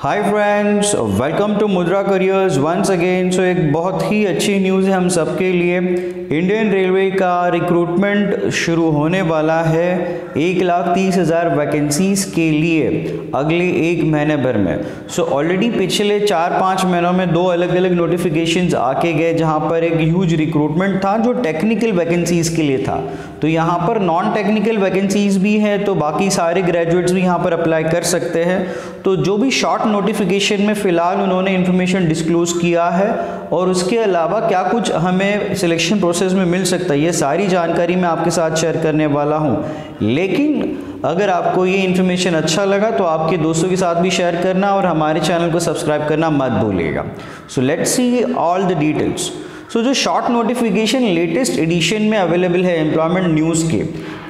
Hi friends, welcome to मुद्रा careers once again. सो एक बहुत ही अच्छी न्यूज़ है हम सबके लिए। इंडियन रेलवे का रिक्रूटमेंट शुरू होने वाला है 1,30,000 वैकेंसीज़ के लिए अगले एक महीने भर में। सो ऑलरेडी पिछले 4-5 महीनों में 2 अलग अलग नोटिफिकेशंस आके गए, जहां पर एक ह्यूज रिक्रूटमेंट था जो टेक्निकल वैकेंसीज़ के लिए था। तो यहाँ पर नॉन टेक्निकल वैकेंसीज़ भी हैं, तो बाकी सारे ग्रेजुएट्स भी यहाँ पर अप्लाई कर सकते हैं। तो जो भी शॉर्ट नोटिफिकेशन में फ़िलहाल उन्होंने इन्फॉर्मेशन डिस्क्लोज़ किया है और उसके अलावा क्या कुछ हमें सिलेक्शन प्रोसेस में मिल सकता है, ये सारी जानकारी मैं आपके साथ शेयर करने वाला हूँ। लेकिन अगर आपको ये इन्फॉर्मेशन अच्छा लगा तो आपके दोस्तों के साथ भी शेयर करना और हमारे चैनल को सब्सक्राइब करना मत भूलिएगा। So let's see all the details. So जो शॉर्ट नोटिफिकेशन लेटेस्ट एडिशन में अवेलेबल है एम्प्लॉयमेंट न्यूज़ के,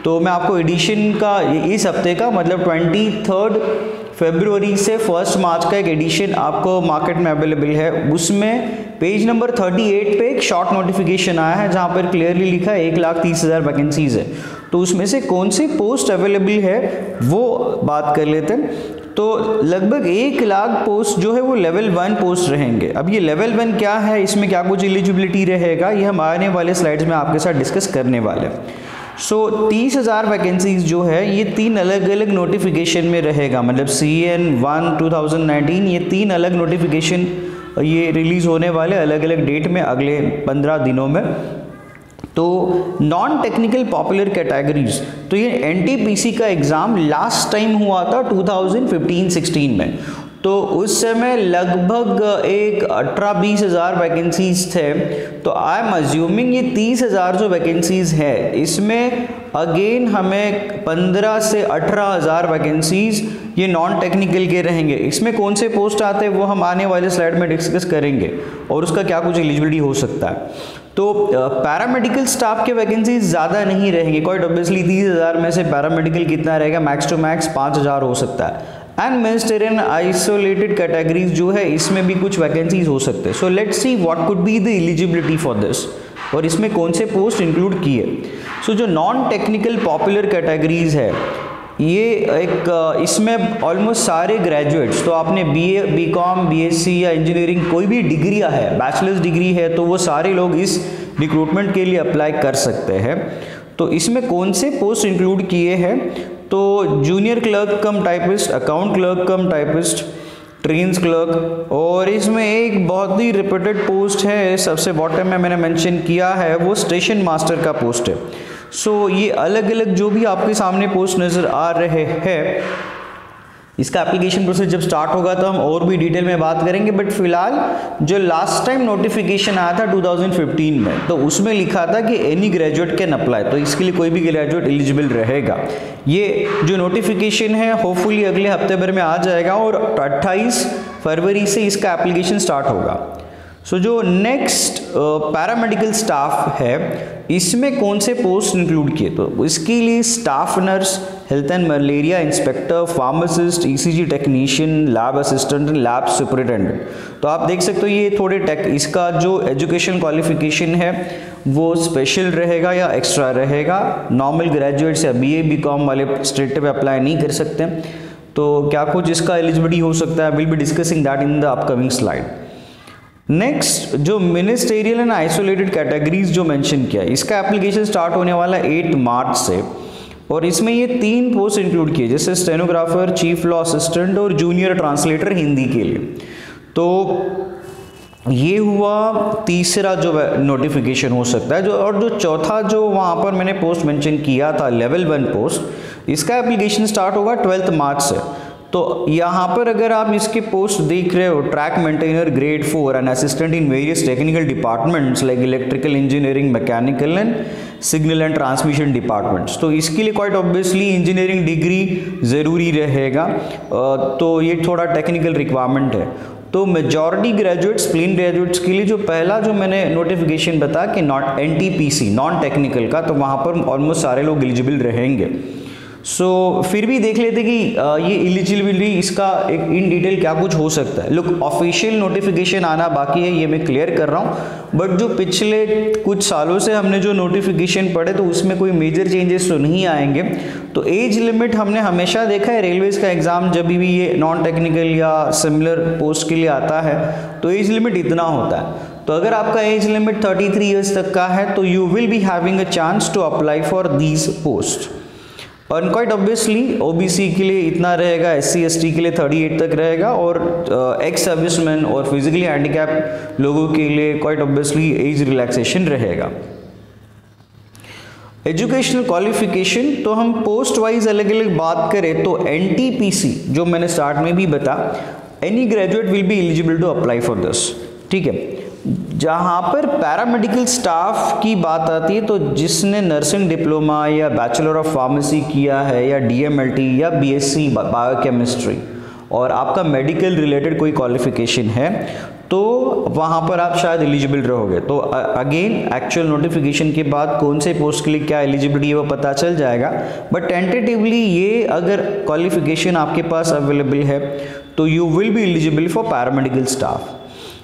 तो मैं आपको एडिशन का इस हफ्ते का मतलब 23 फरवरी से 1 मार्च का एक एडिशन आपको मार्केट में अवेलेबल है। उसमें पेज नंबर 38 पे एक शॉर्ट नोटिफिकेशन आया है जहां पर क्लियरली लिखा है 1,30,000 वैकेंसीज है। तो उसमें से कौन सी पोस्ट अवेलेबल है वो बात कर लेते हैं। तो लगभग 1 लाख पोस्ट जो है वो लेवल 1 पोस्ट रहेंगे। अब ये लेवल 1 क्या है, इसमें क्या कुछ एलिजिबिलिटी रहेगा, ये हम आने वाले स्लाइड्स में आपके साथ डिस्कस करने वाले हैं। सो 30,000 वैकेंसीज जो है ये 3 अलग अलग नोटिफिकेशन में रहेगा, मतलब CN1 2019 ये 3 अलग नोटिफिकेशन ये रिलीज़ होने वाले अलग अलग डेट में अगले 15 दिनों में। तो नॉन टेक्निकल पॉपुलर कैटेगरीज, तो ये NTPC का एग्ज़ाम लास्ट टाइम हुआ था 2015-16 में। तो उस समय लगभग एक 18-20 हज़ार वैकेंसीज थे। तो आई एम अज्यूमिंग ये 30,000 जो वैकेंसीज है इसमें अगेन हमें 15 से 18,000 वैकेंसीज ये नॉन टेक्निकल के रहेंगे। इसमें कौन से पोस्ट आते हैं वो हम आने वाले स्लाइड में डिस्कस करेंगे और उसका क्या कुछ एलिजिबिलिटी हो सकता है। तो पैरामेडिकल स्टाफ के वैकेंसीज ज़्यादा नहीं रहेंगे, क्वाइट ऑब्वियसली 30,000 में से पैरामेडिकल कितना रहेगा, मैक्स टू मैक्स 5,000 हो सकता है। एंड मिनिस्टेरियन आइसोलेटेड कैटेगरीज जो है इसमें भी कुछ वैकेंसीज हो सकते हैं। सो let's see what could be the eligibility for this और इसमें कौन से पोस्ट इंक्लूड किए। सो जो नॉन टेक्निकल पॉपुलर कैटेगरीज है ये एक इसमें ऑलमोस्ट सारे ग्रेजुएट्स, तो आपने BA BCom BSc या इंजीनियरिंग कोई भी डिग्री है, बैचलर्स डिग्री है, तो वो सारे लोग इस रिक्रूटमेंट के लिए अप्लाई कर सकते हैं। तो इसमें कौन से पोस्ट इंक्लूड किए हैं, तो जूनियर क्लर्क कम टाइपिस्ट, अकाउंट क्लर्क कम टाइपिस्ट, ट्रेन्स क्लर्क, और इसमें एक बहुत ही रिपीटेड पोस्ट है सबसे बॉटम में मैंने मेंशन किया है, वो स्टेशन मास्टर का पोस्ट है। सो ये अलग अलग जो भी आपके सामने पोस्ट नज़र आ रहे हैं, इसका एप्लीकेशन प्रोसेस जब स्टार्ट होगा तो हम और भी डिटेल में बात करेंगे। बट फिलहाल जो लास्ट टाइम नोटिफिकेशन आया था 2015 में, तो उसमें लिखा था कि एनी ग्रेजुएट कैन अप्लाई, तो इसके लिए कोई भी ग्रेजुएट एलिजिबल रहेगा। ये जो नोटिफिकेशन है होपफुली अगले हफ्ते भर में आ जाएगा और 28 फरवरी से इसका एप्लीकेशन स्टार्ट होगा। सो जो नेक्स्ट पैरामेडिकल स्टाफ है इसमें कौन से पोस्ट इंक्लूड किए, तो इसके लिए staff nurse, health and malaria inspector, pharmacist, ECG technician, lab assistant, lab superintendent. तो आप देख सकते हो ये थोड़े इसका जो एजुकेशन क्वालिफिकेशन है वो स्पेशल रहेगा या एक्स्ट्रा रहेगा। नॉर्मल ग्रेजुएट्स या BA BCom वाले स्टेट पे अप्लाई नहीं कर सकते। तो क्या कुछ इसका एलिजिबिलिटी हो सकता है, will be discussing that in the upcoming slide. Next जो मिनिस्टेरियल एंड आइसोलेटेड कैटेगरीज जो मेंशन किया, इसका एप्लीकेशन स्टार्ट होने वाला 8 मार्च से, और इसमें ये 3 पोस्ट इंक्लूड किए, जैसे स्टेनोग्राफर, चीफ लॉ असिस्टेंट और जूनियर ट्रांसलेटर हिंदी के लिए। तो ये हुआ तीसरा जो नोटिफिकेशन हो सकता है। जो और जो चौथा जो वहाँ पर मैंने पोस्ट मेंशन किया था लेवल 1 पोस्ट, इसका एप्लीकेशन स्टार्ट होगा 12 मार्च से। तो यहाँ पर अगर आप इसके पोस्ट देख रहे हो, track maintainer grade 4 and assistant in various technical departments like electrical engineering, mechanical and signal and transmission departments. तो इसके लिए क्वाइट ऑब्वियसली इंजीनियरिंग डिग्री ज़रूरी रहेगा, तो ये थोड़ा टेक्निकल रिक्वायरमेंट है। तो मेजॉरिटी ग्रेजुएट्स, प्लेन ग्रेजुएट्स के लिए जो पहला जो मैंने नोटिफिकेशन बताया कि NTPC नॉन टेक्निकल का, तो वहाँ पर ऑलमोस्ट सारे लोग एलिजिबल रहेंगे। सो फिर भी देख लेते कि ये एलिजिबिलिटी इसका एक इन डिटेल क्या कुछ हो सकता है। लुक, ऑफिशियल नोटिफिकेशन आना बाकी है, ये मैं क्लियर कर रहा हूँ, बट जो पिछले कुछ सालों से हमने जो नोटिफिकेशन पढ़े तो उसमें कोई मेजर चेंजेस तो नहीं आएंगे। तो एज लिमिट हमने हमेशा देखा है रेलवेज का एग्ज़ाम जब भी ये नॉन टेक्निकल या सिमिलर पोस्ट के लिए आता है तो एज लिमिट इतना होता है। तो अगर आपका एज लिमिट 33 ईयर्स तक का है तो you will be having a chance to apply for these post. और क्वाइट ऑब्वियसली ओबीसी के लिए इतना रहेगा, एससी एसटी के लिए 38 तक रहेगा, और एक्स सर्विसमैन और फिजिकली हैंडीकैप लोगों के लिए क्वाइट ऑब्वियसली एज रिलैक्सेशन रहेगा। एजुकेशनल क्वालिफिकेशन, तो हम पोस्ट वाइज अलग अलग बात करें तो एनटीपीसी जो मैंने स्टार्ट में भी बता, any graduate will be eligible to apply for this, ठीक है। जहाँ पर पैरामेडिकल स्टाफ की बात आती है तो जिसने नर्सिंग डिप्लोमा या बैचलर ऑफ फार्मेसी किया है या डीएमएलटी या बीएससी बायोकेमिस्ट्री और आपका मेडिकल रिलेटेड कोई क्वालिफिकेशन है तो वहाँ पर आप शायद एलिजिबल रहोगे। तो अगेन एक्चुअल नोटिफिकेशन के बाद कौन से पोस्ट के लिए क्या एलिजिबिलिटी है वो पता चल जाएगा, बट टेंटेटिवली ये अगर क्वालिफिकेशन आपके पास अवेलेबल है तो you will be eligible for paramedical staff.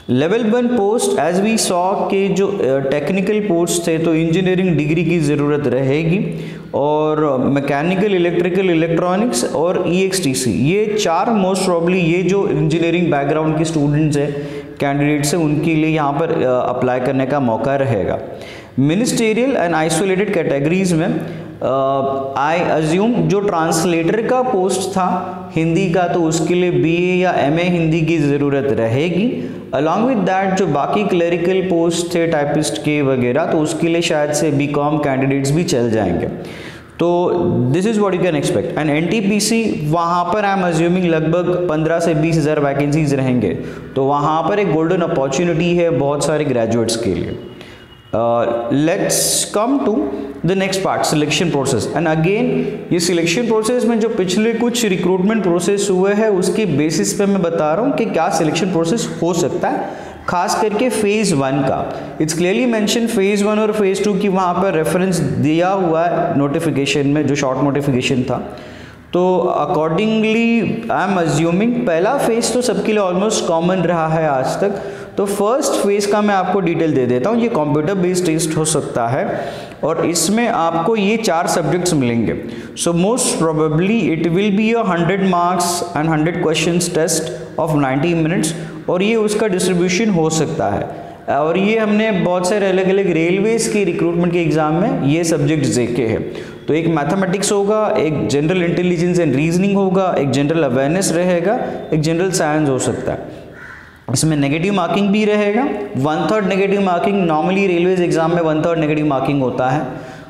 Level 1 post as we saw के जो टेक्निकल पोस्ट थे तो इंजीनियरिंग डिग्री की ज़रूरत रहेगी, और मैकेनिकल, इलेक्ट्रिकल, इलेक्ट्रॉनिक्स और ईएक्सटीसी, ये 4 मोस्ट प्रॉब्ली ये जो इंजीनियरिंग बैकग्राउंड के स्टूडेंट्स हैं, कैंडिडेट्स हैं, उनके लिए यहाँ पर अप्लाई करने का मौका रहेगा। मिनिस्टेरियल एंड आइसोलेटेड कैटेगरीज में आई अज्यूम जो ट्रांसलेटर का पोस्ट था हिंदी का तो उसके लिए बीए या एमए हिंदी की ज़रूरत रहेगी। अलॉन्ग विद दैट जो बाकी क्लरिकल पोस्ट थे टाइपिस्ट के वगैरह तो उसके लिए शायद से बीकॉम कैंडिडेट्स भी चल जाएंगे। तो this is what you can expect. And NTPC वहाँ पर आई एम अज्यूमिंग लगभग 15 से 20 हज़ार वैकेंसीज रहेंगे, तो वहाँ पर एक गोल्डन अपॉर्चुनिटी है बहुत सारे ग्रेजुएट्स के लिए। Let's come to the next part, selection process. And again ये सिलेक्शन प्रोसेस में जो पिछले कुछ रिक्रूटमेंट प्रोसेस हुए हैं उसके बेसिस पे मैं बता रहा हूँ कि क्या सिलेक्शन प्रोसेस हो सकता है, खास करके फेज़ 1 का। इट्स क्लियरली मेंशन फेज़ 1 और फेज़ 2 की वहाँ पर रेफरेंस दिया हुआ है नोटिफिकेशन में जो शॉर्ट नोटिफिकेशन था। तो अकॉर्डिंगली आई एम अज्यूमिंग पहला फेज़ तो सबके लिए ऑलमोस्ट कॉमन रहा है आज तक, तो फर्स्ट फेज़ का मैं आपको डिटेल दे देता हूँ। ये कंप्यूटर बेस्ड टेस्ट हो सकता है और इसमें आपको ये 4 सब्जेक्ट्स मिलेंगे। So most probably it will be a 100 marks and 100 questions test of 90 minutes, और ये उसका डिस्ट्रीब्यूशन हो सकता है। और ये हमने बहुत सारे अलग अलग रेलवेज़ की रिक्रूटमेंट के एग्ज़ाम में ये सब्जेक्ट्स देखे हैं। तो एक मैथमेटिक्स होगा, एक जनरल इंटेलिजेंस एंड रीजनिंग होगा, एक जनरल अवेयरनेस रहेगा, एक जनरल साइंस हो सकता है। इसमें नेगेटिव मार्किंग भी रहेगा, 1/3 negative marking. Normally railways exam में 1/3 नेगेटिव मार्किंग होता है।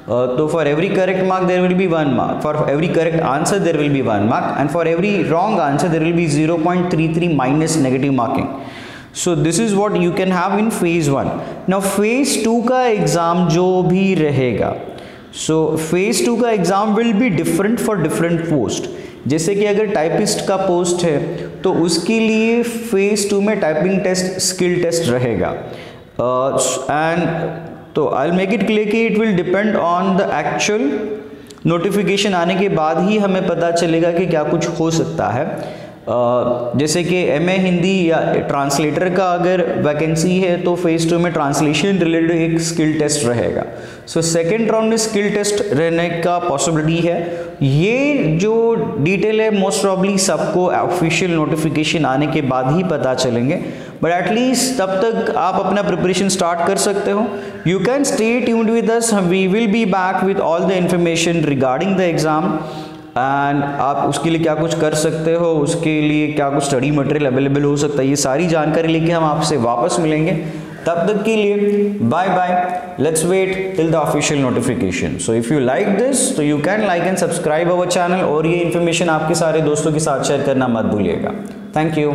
तो for every correct mark there will be 1 mark, for every correct answer there will be 1 mark, and for every wrong answer there will be 0.33 minus negative marking. So this is what you can have in phase 1। Now phase 2 का exam जो भी रहेगा, सो phase 2 का exam will be different for different post. जैसे कि अगर typist का post है तो उसके लिए फेज़ 2 में टाइपिंग टेस्ट, स्किल टेस्ट रहेगा। एंड तो I will make it clear कि it will depend on the actual notification आने के बाद ही हमें पता चलेगा कि क्या कुछ हो सकता है। जैसे कि एमए हिंदी या ट्रांसलेटर का अगर वैकेंसी है तो फेज़ 2 में ट्रांसलेशन रिलेटेड एक स्किल टेस्ट रहेगा। सो सेकेंड राउंड में स्किल टेस्ट रहने का पॉसिबिलिटी है। ये जो डिटेल है मोस्ट प्रॉब्ली सबको ऑफिशियल नोटिफिकेशन आने के बाद ही पता चलेंगे, बट एटलीस्ट तब तक आप अपना प्रिपरेशन स्टार्ट कर सकते हो। You can stay tuned with us, we will be back with all the information regarding the exam, and आप उसके लिए क्या कुछ कर सकते हो, उसके लिए क्या कुछ स्टडी मटेरियल अवेलेबल हो सकता है, ये सारी जानकारी लेके हम आपसे वापस मिलेंगे। तब तक के लिए bye bye, let's wait till the official notification. So if you like this तो you can like and subscribe our channel, और ये इन्फॉर्मेशन आपके सारे दोस्तों के साथ शेयर करना मत भूलिएगा। Thank you.